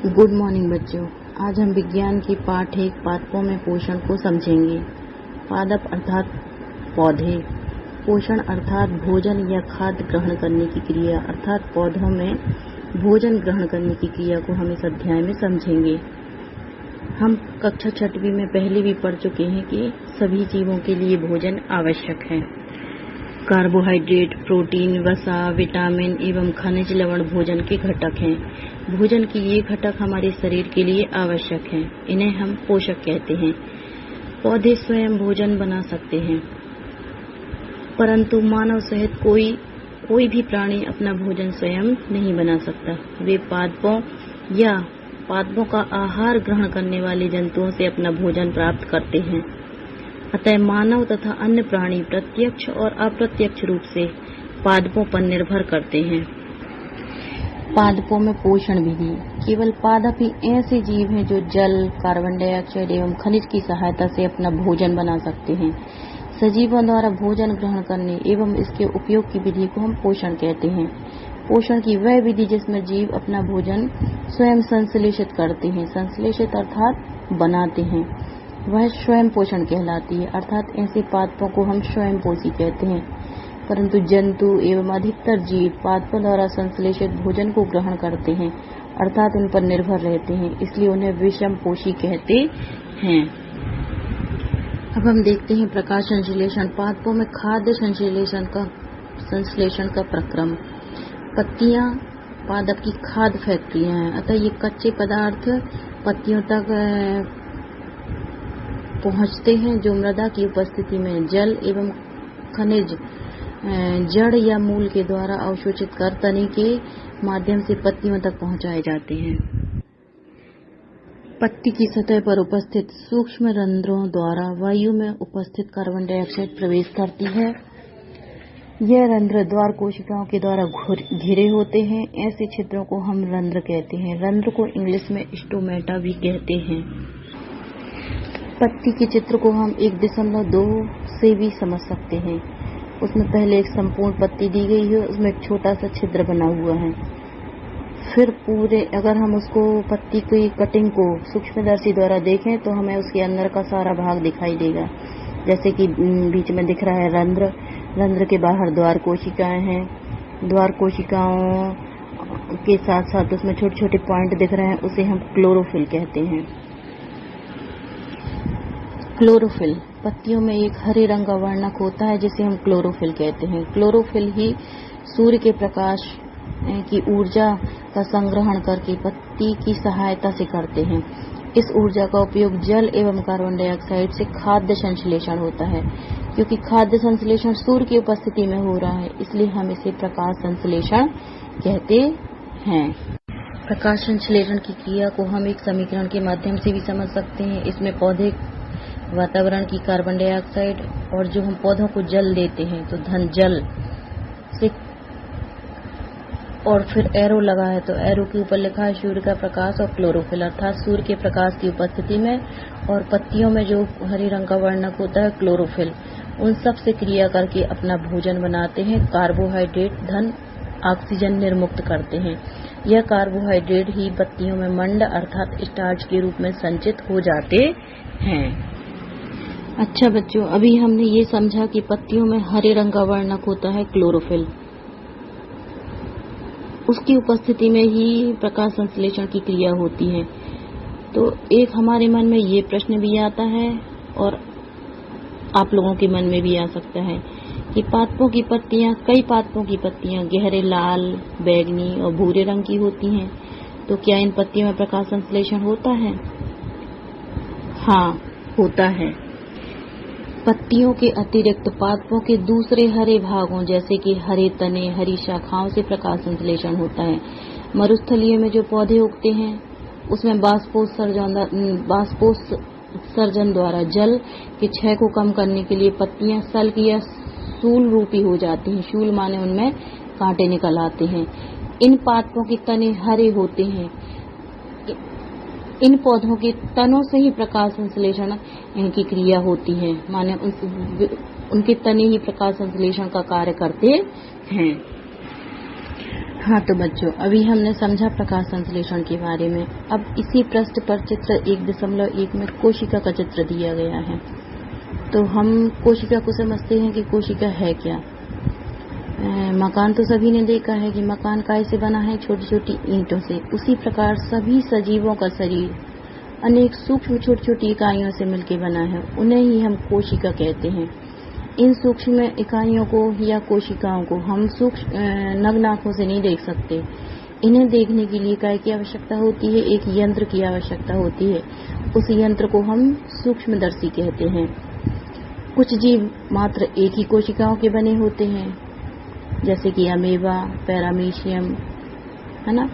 Good morning बच्चों। आज हम विज्ञान की पाठ 1 पादपों में पोषण को समझेंगे। पादप अर्थात पौधे, पोषण अर्थात भोजन या खाद्य ग्रहण करने की क्रिया अर्थात पौधों में भोजन ग्रहण करने की क्रिया को हम इस अध्याय में समझेंगे। हम कक्षा 6वीं में पहले भी पढ़ चुके हैं कि सभी जीवों के लिए भोजन आवश्यक है। कार्बोहाइड्रेट, प्रोटीन, वसा, विटामिन एवं खनिज लवण भोजन के घटक हैं। भोजन के ये घटक हमारे शरीर के लिए आवश्यक हैं। इन्हें हम पोषक कहते हैं। पौधे स्वयं भोजन बना सकते हैं, परंतु मानव सहित कोई भी प्राणी अपना भोजन स्वयं नहीं बना सकता। वे पादपों या पादपों का आहार ग्रहण करने वाले जंतुओं से अपना भोजन प्राप्त करते हैं। अतः मानव तथा अन्य प्राणी प्रत्यक्ष और अप्रत्यक्ष रूप से पादपों पर निर्भर करते हैं। पादपों में पोषण विधि। केवल पादप ही ऐसे जीव हैं जो जल, कार्बन डाइऑक्साइड एवं खनिज की सहायता से अपना भोजन बना सकते हैं। सजीवों द्वारा भोजन ग्रहण करने एवं इसके उपयोग की विधि को हम पोषण कहते हैं। पोषण की वह विधि जिसमें जीव अपना भोजन स्वयं संश्लेषित करते हैं। संश्लेषित अर्थात बनाते हैं, वह स्वयं पोषण कहलाती है। अर्थात ऐसे पादपों को हम स्वयं पोषी कहते हैं। परंतु जंतु एवं अधिकतर जीव पादपों द्वारा संश्लेषित भोजन को ग्रहण करते हैं, अर्थात उन पर निर्भर रहते हैं, इसलिए उन्हें विषम पोषी कहते हैं। अब हम देखते हैं प्रकाश संश्लेषण। पादपों में खाद्य संश्लेषण का प्रक्रम। पत्तियां पादप की खाद्य फैक्ट्रियां हैं, अतः ये कच्चे पदार्थ पत्तियों तक पहुंचते हैं जो मृदा की उपस्थिति में जल एवं खनिज जड़ या मूल के द्वारा अवशोषित कर तने के माध्यम से पत्तियों तक पहुंचाए जाते हैं। पत्ती की सतह पर उपस्थित सूक्ष्म रंध्रों द्वारा वायु में उपस्थित कार्बन डाइऑक्साइड प्रवेश करती है। यह रंध्र द्वार कोशिकाओं के द्वारा घिरे होते हैं। ऐसे छिद्रों को हम रंध्र कहते हैं। रंध्र को इंग्लिश में स्टोमेटा भी कहते हैं। पत्ती के चित्र को हम 1.2 से भी समझ सकते हैं। उसमें पहले एक संपूर्ण पत्ती दी गई है, उसमें एक छोटा सा छिद्र बना हुआ है। फिर अगर हम उसको पत्ती की कटिंग को सूक्ष्मदर्शी द्वारा देखें तो हमें उसके अंदर का सारा भाग दिखाई देगा। जैसे कि बीच में दिख रहा है रंध्र, रंध्र के बाहर द्वार कोशिकाएं हैं। द्वार कोशिकाओं के साथ साथ उसमें छोटे छोटे पॉइंट दिख रहे हैं, उसे हम क्लोरोफिल कहते हैं। क्लोरोफिल पत्तियों में एक हरे रंग का वर्णक होता है जिसे हम क्लोरोफिल कहते हैं। क्लोरोफिल ही सूर्य के प्रकाश की ऊर्जा का संग्रहण करके पत्ती की सहायता से करते हैं। इस ऊर्जा का उपयोग जल एवं कार्बन डाइऑक्साइड से खाद्य संश्लेषण होता है। क्योंकि खाद्य संश्लेषण सूर्य की उपस्थिति में हो रहा है, इसलिए हम इसे प्रकाश संश्लेषण कहते हैं। प्रकाश संश्लेषण की क्रिया को हम एक समीकरण के माध्यम से भी समझ सकते हैं। इसमें पौधे वातावरण की कार्बन डाइऑक्साइड और जो हम पौधों को जल देते हैं तो धन जल से, और फिर एरो लगा है तो एरो के ऊपर लिखा है सूर्य का प्रकाश और क्लोरोफिल अर्थात सूर्य के प्रकाश की उपस्थिति में और पत्तियों में जो हरे रंग का वर्णक होता है क्लोरोफिल, उन सब से क्रिया करके अपना भोजन बनाते हैं। कार्बोहाइड्रेट धन ऑक्सीजन निर्मुक्त करते हैं। यह कार्बोहाइड्रेट ही पत्तियों में मंड अर्थात स्टार्च के रूप में संचित हो जाते हैं। अच्छा बच्चों, अभी हमने ये समझा कि पत्तियों में हरे रंग का वर्णक होता है क्लोरोफिल। उसकी उपस्थिति में ही प्रकाश संश्लेषण की क्रिया होती है। तो एक हमारे मन में ये प्रश्न भी आता है और आप लोगों के मन में भी आ सकता है कि कई पादपों की पत्तियां गहरे लाल, बैंगनी और भूरे रंग की होती हैं, तो क्या इन पत्तियों में प्रकाश संश्लेषण होता है? हाँ, होता है। पत्तियों के अतिरिक्त पादपों के दूसरे हरे भागों जैसे कि हरे तने, हरी शाखाओं से प्रकाश संश्लेषण होता है। मरुस्थलीय में जो पौधे उगते हैं उसमें बाष्पोत्सर्जन द्वारा जल के क्षय को कम करने के लिए पत्तियां सल्क या शूल रूपी हो जाती हैं। शूल माने उनमें कांटे निकल आते हैं। इन पादपों के तने हरे होते हैं। इन पौधों के तनों से ही प्रकाश संश्लेषण की क्रिया होती है, माने उनके तने ही प्रकाश संश्लेषण का कार्य करते हैं। हाँ तो बच्चों, अभी हमने समझा प्रकाश संश्लेषण के बारे में। अब इसी पृष्ठ पर चित्र 1.1 में कोशिका का चित्र दिया गया है। तो हम कोशिका को समझते हैं कि कोशिका है क्या। मकान तो सभी ने देखा है कि मकान काय से बना है, छोटी छोटी ईंटों से। उसी प्रकार सभी सजीवों का शरीर अनेक सूक्ष्म छोटी छोटी इकाइयों से मिलकर बना है, उन्हें ही हम कोशिका कहते हैं। इन सूक्ष्म इकाइयों को या कोशिकाओं को हम नग्न आंखों से नहीं देख सकते। इन्हें देखने के लिए काय की आवश्यकता होती है, एक यंत्र की आवश्यकता होती है। उस यंत्र को हम सूक्ष्मदर्शी कहते हैं। कुछ जीव मात्र एक ही कोशिकाओं के बने होते हैं, जैसे कि अमेबा, पैरामीशियम, है ना,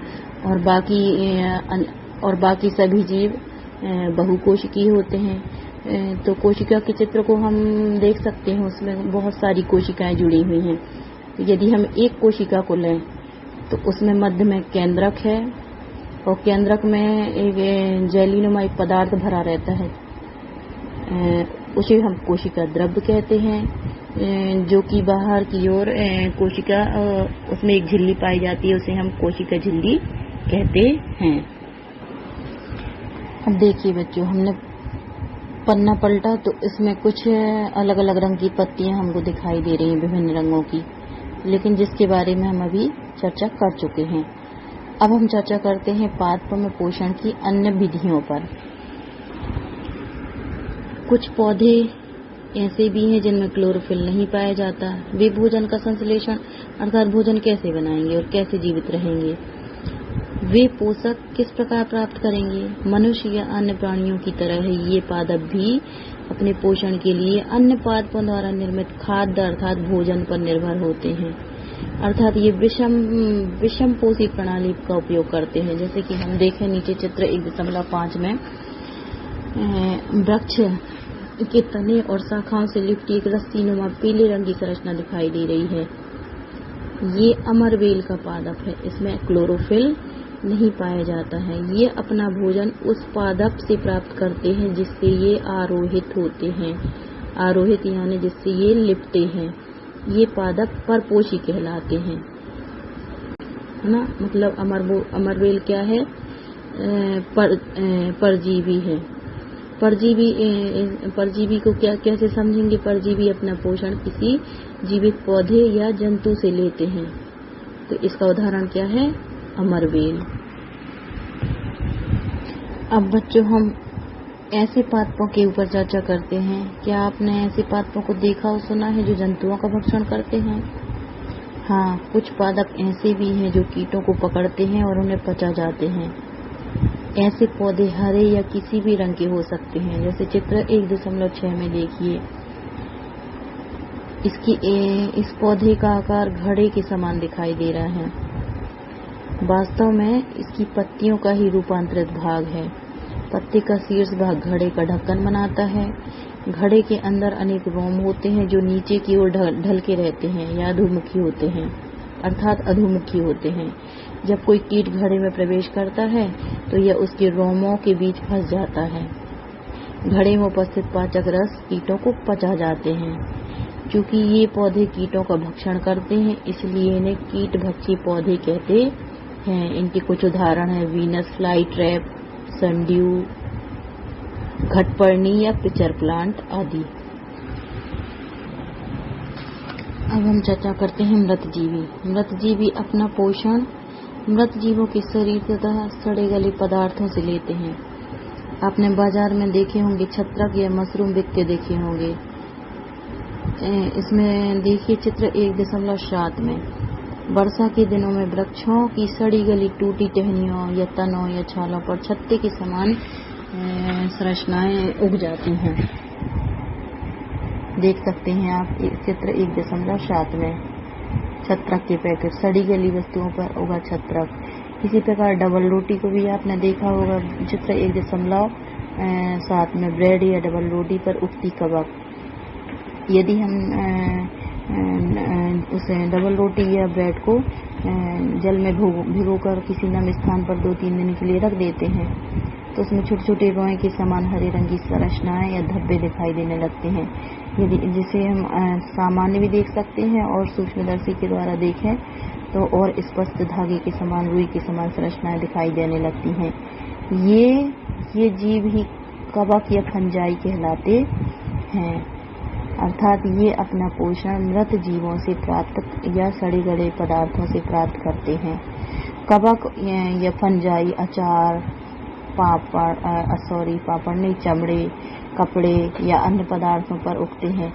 और बाकी सभी जीव बहुकोशिकीय होते हैं। तो कोशिका के चित्र को हम देख सकते हैं, उसमें बहुत सारी कोशिकाएं जुड़ी हुई हैं। तो यदि हम एक कोशिका को लें तो उसमें मध्य में केंद्रक है, और केंद्रक में एक जेलीनुमा पदार्थ भरा रहता है, उसे हम कोशिका द्रव्य कहते हैं। जो कि बाहर की ओर कोशिका, उसमें एक झिल्ली पाई जाती है, उसे हम कोशिका झिल्ली कहते हैं। अब देखिए बच्चों, हमने पन्ना पलटा तो इसमें कुछ अलग अलग रंग की पत्तियां हमको दिखाई दे रही हैं, विभिन्न रंगों की, लेकिन जिसके बारे में हम अभी चर्चा कर चुके हैं। अब हम चर्चा करते हैं पादपों में पोषण की अन्य विधियों पर। कुछ पौधे ऐसे भी हैं जिनमें क्लोरोफिल नहीं पाया जाता। वे भोजन का संश्लेषण अर्थात भोजन कैसे बनाएंगे और कैसे जीवित रहेंगे? वे पोषक किस प्रकार प्राप्त करेंगे? मनुष्य या अन्य प्राणियों की तरह ये पादप भी अपने पोषण के लिए अन्य पादपों द्वारा निर्मित खाद्य अर्थात भोजन पर निर्भर होते हैं। अर्थात ये विषम पोषी प्रणाली का उपयोग करते हैं। जैसे कि हम देखें नीचे चित्र 1.5 में वृक्ष के तने और शाखाओं से लिपटी एक रस्सीनुमा पीले रंग की संरचना दिखाई दे रही है। ये अमरबेल का पादप है। इसमें क्लोरोफिल नहीं पाया जाता है। ये अपना भोजन उस पादप से प्राप्त करते हैं जिससे ये आरोहित होते हैं। आरोहित यानी जिससे ये लिपटे हैं। ये पादप परपोषी कहलाते हैं, है ना। मतलब अमरबेल क्या है? परजीवी है। परजीवी को कैसे समझेंगे? परजीवी अपना पोषण किसी जीवित पौधे या जंतु से लेते हैं। तो इसका उदाहरण क्या है? अमरबेल। अब बच्चों, हम ऐसे पादपों के ऊपर चर्चा करते हैं। क्या आपने ऐसे पादपों को देखा और सुना है जो जंतुओं का भक्षण करते हैं? हाँ, कुछ पादप ऐसे भी हैं जो कीटों को पकड़ते हैं और उन्हें पचा जाते हैं। ऐसे पौधे हरे या किसी भी रंग के हो सकते हैं। जैसे चित्र 1.6 में देखिए, इस पौधे का आकार घड़े के समान दिखाई दे रहा है। वास्तव में इसकी पत्तियों का ही रूपांतरित भाग है। पत्ते का शीर्ष भाग घड़े का ढक्कन बनाता है। घड़े के अंदर अनेक रोम होते हैं जो नीचे की ओर ढल के रहते हैं या अधोमुखी होते हैं, अर्थात अधोमुखी होते हैं। जब कोई कीट घड़े में प्रवेश करता है तो यह उसके रोमों के बीच फंस जाता है। घड़े में उपस्थित पाचक रस कीटों को पचा जाते हैं। क्योंकि ये पौधे कीटों का भक्षण करते हैं, इसलिए इन्हें कीट भक्षी पौधे कहते हैं। इनके कुछ उदाहरण हैं वीनस फ्लाई ट्रैप, सनड्यू, घटपर्णी या पिचर प्लांट आदि। अब हम चर्चा करते हैं मृतजीवी। मृतजीवी अपना पोषण मृत जीवों के शरीर तथा सड़े गले पदार्थों से लेते हैं। आपने बाजार में देखे होंगे छत्रक या मशरूम बिकते देखे होंगे। इसमें देखिए चित्र 1.7 में वर्षा के दिनों में वृक्षों की सड़ी गली टूटी टहनियों या तनों या छालों पर छत्ते के समान संरचनाएं उग जाती हैं। देख सकते हैं आप चित्र 1.7 में छत्रक के पैकेट, सड़ी गली वस्तुओं पर उगा छत्रक। इसी प्रकार डबल रोटी को भी आपने देखा होगा चित्र 1.7 में ब्रेड या डबल रोटी पर उगती कवक। यदि हम उस डबल रोटी या ब्रेड को जल में भिगोकर किसी नम स्थान पर 2-3 दिन के लिए रख देते हैं तो उसमें छोटे छोटे रोए के समान हरे रंग की संरचनाएं या धब्बे दिखाई देने लगते हैं। यदि जिसे हम सामान्य भी देख सकते हैं और सूक्ष्मदर्शी के द्वारा देखें तो और स्पष्ट धागे के समान, रुई के समान संरचनाएं दिखाई देने लगती हैं। ये जीव ही कवक या फंजाई कहलाते हैं, अर्थात ये अपना पोषण मृत जीवों से प्राप्त या सड़े गले पदार्थों से प्राप्त करते हैं। कवक या फंजाई अचार, पापड़ नहीं, चमड़े, कपड़े या अन्य पदार्थों पर उगते हैं।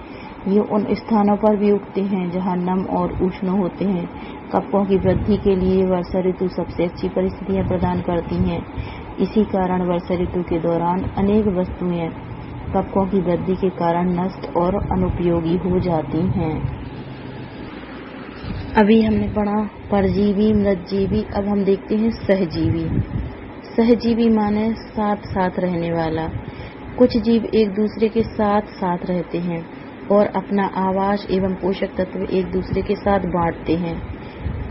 ये उन स्थानों पर भी उगते हैं जहां नम और उष्ण होते हैं। कवकों की वृद्धि के लिए वर्षा ऋतु सबसे अच्छी परिस्थितियां प्रदान करती हैं। इसी कारण वर्षा ऋतु के दौरान अनेक वस्तुएं कवकों की वृद्धि के कारण नष्ट और अनुपयोगी हो जाती हैं। अभी हमने पढ़ा परजीवी, मृतजीवी। अब हम देखते हैं सहजीवी। सहजीवी माने साथ साथ रहने वाला। कुछ जीव एक दूसरे के साथ साथ रहते हैं और अपना आवास एवं पोषक तत्व एक दूसरे के साथ बांटते हैं।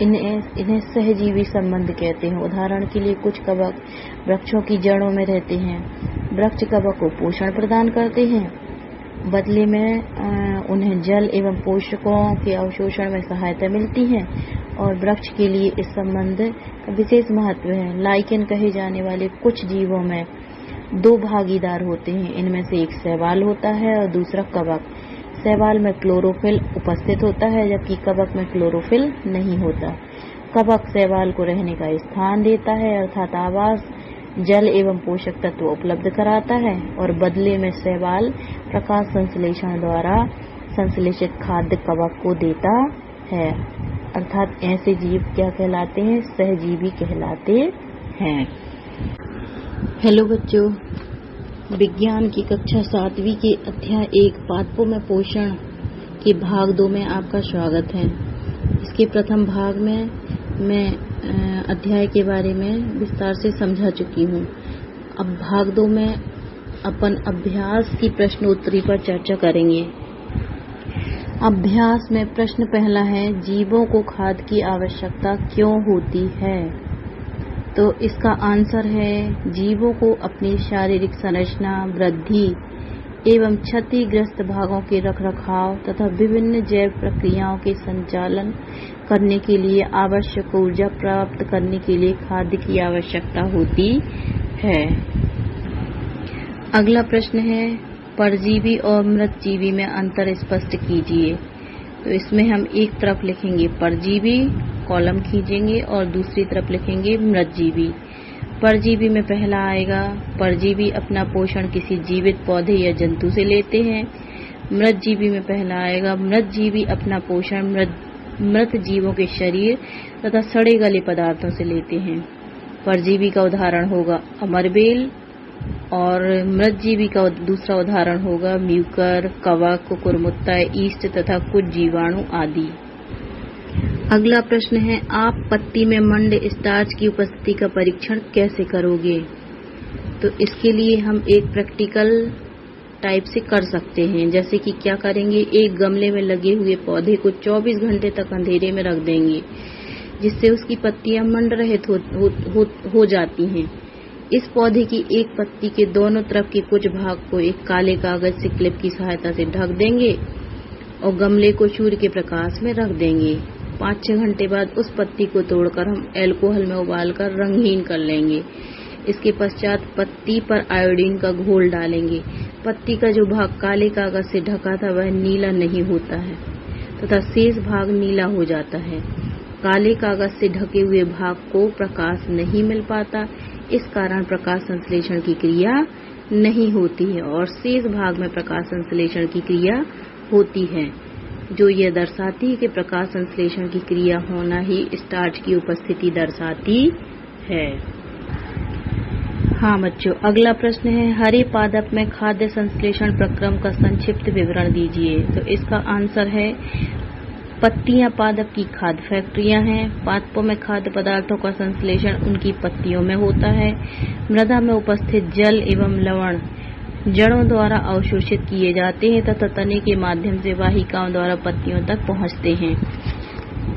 इन्हें सहजीवी संबंध कहते हैं। उदाहरण के लिए कुछ कवक वृक्षों की जड़ों में रहते हैं। वृक्ष कवक को पोषण प्रदान करते हैं, बदले में उन्हें जल एवं पोषकों के अवशोषण में सहायता मिलती है और वृक्ष के लिए इस संबंध का विशेष महत्व है। लाइकेन कहे जाने वाले कुछ जीवों में दो भागीदार होते हैं। इनमें से एक शैवाल होता है और दूसरा कवक। शैवाल में क्लोरोफिल उपस्थित होता है जबकि कवक में क्लोरोफिल नहीं होता। कवक शैवाल को रहने का स्थान देता है, अर्थात आवास, जल एवं पोषक तत्व उपलब्ध कराता है और बदले में शैवाल प्रकाश संश्लेषण द्वारा संश्लेषित खाद्य कवक को देता है। अर्थात ऐसे जीव क्या कहलाते हैं? सहजीवी कहलाते हैं। हेलो बच्चों, विज्ञान की कक्षा 7वीं के अध्याय 1 पादपों में पोषण के भाग 2 में आपका स्वागत है। इसके प्रथम भाग में मैं अध्याय के बारे में विस्तार से समझा चुकी हूँ। अब भाग 2 में अपन अभ्यास की प्रश्नोत्तरी पर चर्चा करेंगे। अभ्यास में प्रश्न पहला है, जीवों को खाद की आवश्यकता क्यों होती है? तो इसका आंसर है, जीवों को अपनी शारीरिक संरचना, वृद्धि एवं क्षतिग्रस्त भागों के रखरखाव तथा विभिन्न जैव प्रक्रियाओं के संचालन करने के लिए आवश्यक ऊर्जा प्राप्त करने के लिए खाद्य की आवश्यकता होती है। अगला प्रश्न है, परजीवी और मृतजीवी में अंतर स्पष्ट कीजिए। तो इसमें हम एक तरफ लिखेंगे परजीवी, कॉलम खींचेंगे और दूसरी तरफ लिखेंगे मृतजीवी। परजीवी में पहला आएगा, परजीवी अपना पोषण किसी जीवित पौधे या जंतु से लेते हैं। मृतजीवी में पहला आएगा, मृतजीवी अपना पोषण मृत जीवों के शरीर तथा सड़े गले पदार्थों से लेते हैं। परजीवी का उदाहरण होगा अमरबेल और मृतजीवी का दूसरा उदाहरण होगा म्यूकर, कवक, कुकुरमुत्ता, ईस्ट तथा कुछ जीवाणु आदि। अगला प्रश्न है, आप पत्ती में मंड स्टार्च की उपस्थिति का परीक्षण कैसे करोगे? तो इसके लिए हम एक प्रैक्टिकल टाइप से कर सकते हैं। जैसे कि क्या करेंगे, एक गमले में लगे हुए पौधे को 24 घंटे तक अंधेरे में रख देंगे, जिससे उसकी पत्तियां मंड रहित हो जाती हैं। इस पौधे की एक पत्ती के दोनों तरफ के कुछ भाग को एक काले कागज से क्लिप की सहायता से ढक देंगे और गमले को सूर्य के प्रकाश में रख देंगे। 5-6 घंटे बाद उस पत्ती को तोड़कर हम अल्कोहल में उबालकर रंगहीन कर लेंगे। इसके पश्चात पत्ती पर आयोडीन का घोल डालेंगे। पत्ती का जो भाग काले कागज से ढका था वह नीला नहीं होता है तथा शेष भाग नीला हो जाता है। काले कागज से ढके हुए भाग को प्रकाश नहीं मिल पाता, इस कारण प्रकाश संश्लेषण की क्रिया नहीं होती है और शेष भाग में प्रकाश संश्लेषण की क्रिया होती है, जो यह दर्शाती है कि प्रकाश संश्लेषण की क्रिया होना ही स्टार्च की उपस्थिति दर्शाती है। हाँ बच्चों, अगला प्रश्न है, हरे पादप में खाद्य संश्लेषण प्रक्रम का संक्षिप्त विवरण दीजिए। तो इसका आंसर है, पत्तियां पादप की खाद्य फैक्ट्रियां हैं। पादपों में खाद्य पदार्थों का संश्लेषण उनकी पत्तियों में होता है। मृदा में उपस्थित जल एवं लवण जड़ों द्वारा अवशोषित किए जाते हैं तथा तने के माध्यम से वाहिकाओं द्वारा पत्तियों तक पहुंचते हैं।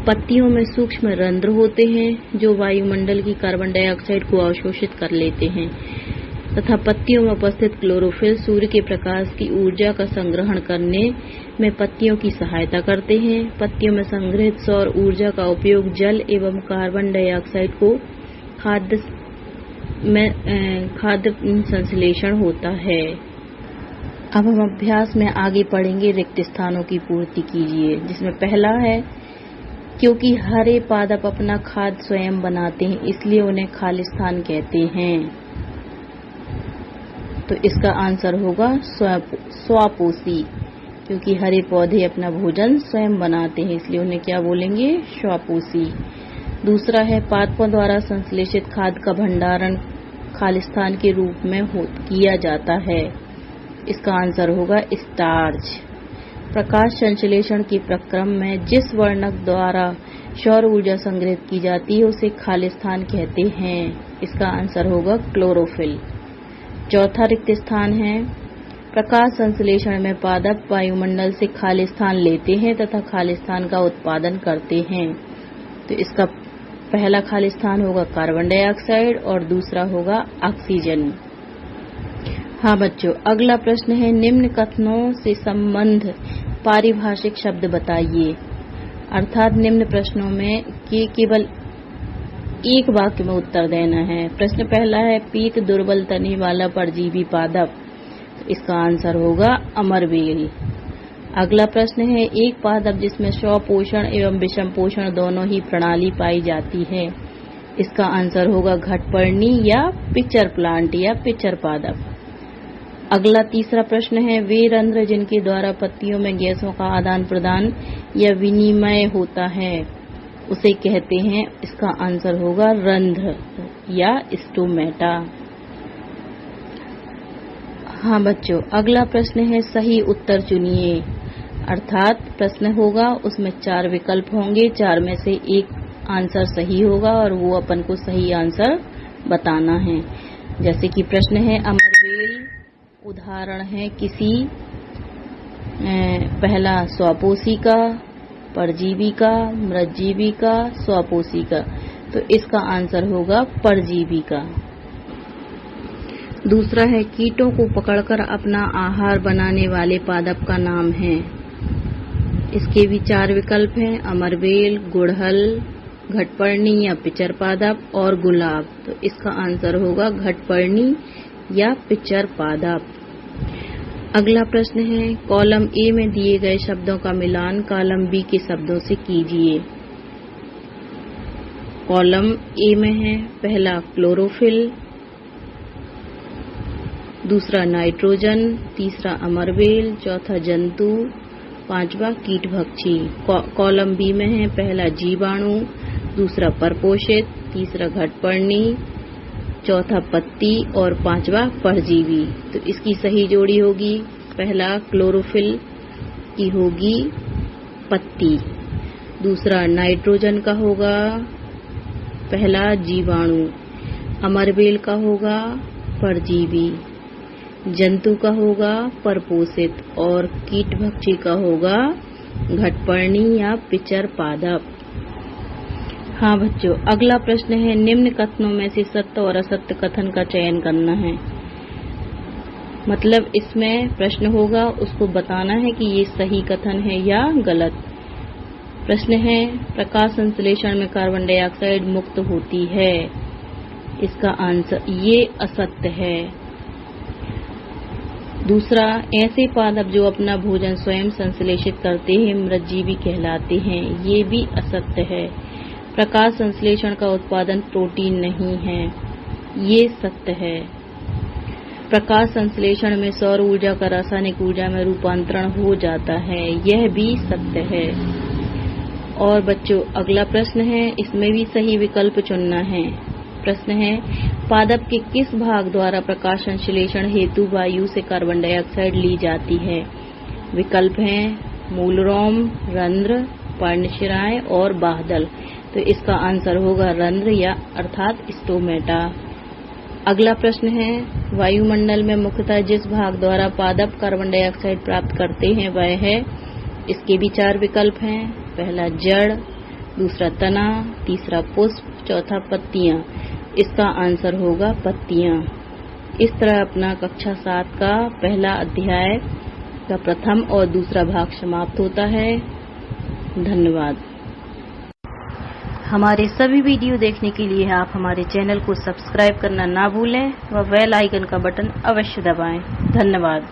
पत्तियों में सूक्ष्म रंध्र होते हैं जो वायुमंडल की कार्बन डाइऑक्साइड को अवशोषित कर लेते हैं तथा पत्तियों में उपस्थित क्लोरोफिल सूर्य के प्रकाश की ऊर्जा का संग्रहण करने में पत्तियों की सहायता करते हैं। पत्तियों में संग्रहित सौर ऊर्जा का उपयोग जल एवं कार्बन डाइऑक्साइड को खाद्य संश्लेषण होता है। अब हम अभ्यास में आगे पढ़ेंगे। रिक्त स्थानों की पूर्ति कीजिए, जिसमें पहला है, क्योंकि हरे पादप अपना खाद्य स्वयं बनाते हैं इसलिए उन्हें खालिस्तान कहते हैं। तो इसका आंसर होगा स्वापोषी, क्योंकि हरे पौधे अपना भोजन स्वयं बनाते हैं इसलिए उन्हें क्या बोलेंगे? स्वापोषी। दूसरा है, पादपों द्वारा संश्लेषित खाद्य का भंडारण खालिस्तान के रूप में किया जाता है। इसका आंसर होगा स्टार्च। प्रकाश संश्लेषण के प्रक्रम में जिस वर्णक द्वारा सौर ऊर्जा संग्रहित की जाती है उसे खालिस्तान कहते हैं। इसका आंसर होगा क्लोरोफिल। चौथा रिक्त स्थान है, प्रकाश संश्लेषण में पादप वायुमंडल से खालिस्तान लेते हैं तथा खालिस्तान का उत्पादन करते हैं। तो इसका पहला खालिस्तान होगा कार्बन डाइऑक्साइड और दूसरा होगा ऑक्सीजन। हाँ बच्चों, अगला प्रश्न है, निम्न कथनों से संबंध पारिभाषिक शब्द बताइए। अर्थात निम्न प्रश्नों में केवल एक वाक्य में उत्तर देना है। प्रश्न पहला है, पीत दुर्बल तने वाला परजीवी पादप। इसका आंसर होगा अमरबेल। अगला प्रश्न है, एक पादप जिसमें स्वपोषण एवं विषम पोषण दोनों ही प्रणाली पाई जाती है। इसका आंसर होगा घटपर्णी या पिचर प्लांट या पिचर पादप। अगला तीसरा प्रश्न है, वे रंध्र जिनके द्वारा पत्तियों में गैसों का आदान प्रदान या विनिमय होता है उसे कहते हैं। इसका आंसर होगा रंध्र या स्टोमेटा। हाँ बच्चों, अगला प्रश्न है, सही उत्तर चुनिए। अर्थात प्रश्न होगा, उसमें 4 विकल्प होंगे, 4 में से एक आंसर सही होगा और वो अपन को सही आंसर बताना है। जैसे कि प्रश्न है, अमरबेल उदाहरण है किसी पहला स्वापोषी का, परजीवी का, मृतजीवी का, स्वापोषी का। तो इसका आंसर होगा परजीवी का। दूसरा है, कीटों को पकड़कर अपना आहार बनाने वाले पादप का नाम है। इसके भी 4 विकल्प हैं, अमरबेल, गुड़हल, घटपर्णी या पिचर पादप और गुलाब। तो इसका आंसर होगा घटपर्णी या पिचर पादप। अगला प्रश्न है, कॉलम ए में दिए गए शब्दों का मिलान कॉलम बी के शब्दों से कीजिए। कॉलम ए में है, पहला क्लोरोफिल, दूसरा नाइट्रोजन, तीसरा अमरबेल, चौथा जंतु, पांचवा कीटभक्षी। कॉलम बी में है, पहला जीवाणु, दूसरा परपोषित, तीसरा घटपर्णी, चौथा पत्ती और पांचवा परजीवी। तो इसकी सही जोड़ी होगी, पहला क्लोरोफिल की होगी पत्ती, दूसरा नाइट्रोजन का होगा पहला जीवाणु, अमरबेल का होगा परजीवी, जंतु का होगा परपोषित और कीटभक्षी का होगा घटपर्णी या पिचर पादप। हाँ बच्चों, अगला प्रश्न है, निम्न कथनों में से सत्य और असत्य कथन का चयन करना है। मतलब इसमें प्रश्न होगा, उसको बताना है कि ये सही कथन है या गलत। प्रश्न है, प्रकाश संश्लेषण में कार्बन डाइऑक्साइड मुक्त होती है। इसका आंसर ये असत्य है। दूसरा, ऐसे पादप जो अपना भोजन स्वयं संश्लेषित करते हैं मृतजीवी कहलाते हैं। ये भी असत्य है। प्रकाश संश्लेषण का उत्पादन प्रोटीन नहीं है, ये सत्य है। प्रकाश संश्लेषण में सौर ऊर्जा का रासायनिक ऊर्जा में रूपांतरण हो जाता है, यह भी सत्य है। और बच्चों, अगला प्रश्न है, इसमें भी सही विकल्प चुनना है। प्रश्न है, पादप के किस भाग द्वारा प्रकाश संश्लेषण हेतु वायु से कार्बन डाइऑक्साइड ली जाती है? विकल्प हैं मूलरोम, रंध्र, पर्णशिराएं और बाह्यदल। तो इसका आंसर होगा रंध्र या अर्थात स्टोमेटा। अगला प्रश्न है, वायुमंडल में मुख्यतः जिस भाग द्वारा पादप कार्बन डाइऑक्साइड प्राप्त करते हैं वह है। इसके भी 4 विकल्प हैं, पहला जड़, दूसरा तना, तीसरा पुष्प, चौथा पत्तियां। इसका आंसर होगा पत्तियां। इस तरह अपना कक्षा 7 का पहला अध्याय का प्रथम और दूसरा भाग समाप्त होता है। धन्यवाद। हमारे सभी वीडियो देखने के लिए आप हमारे चैनल को सब्सक्राइब करना ना भूलें व बेल आइकन का बटन अवश्य दबाएं। धन्यवाद।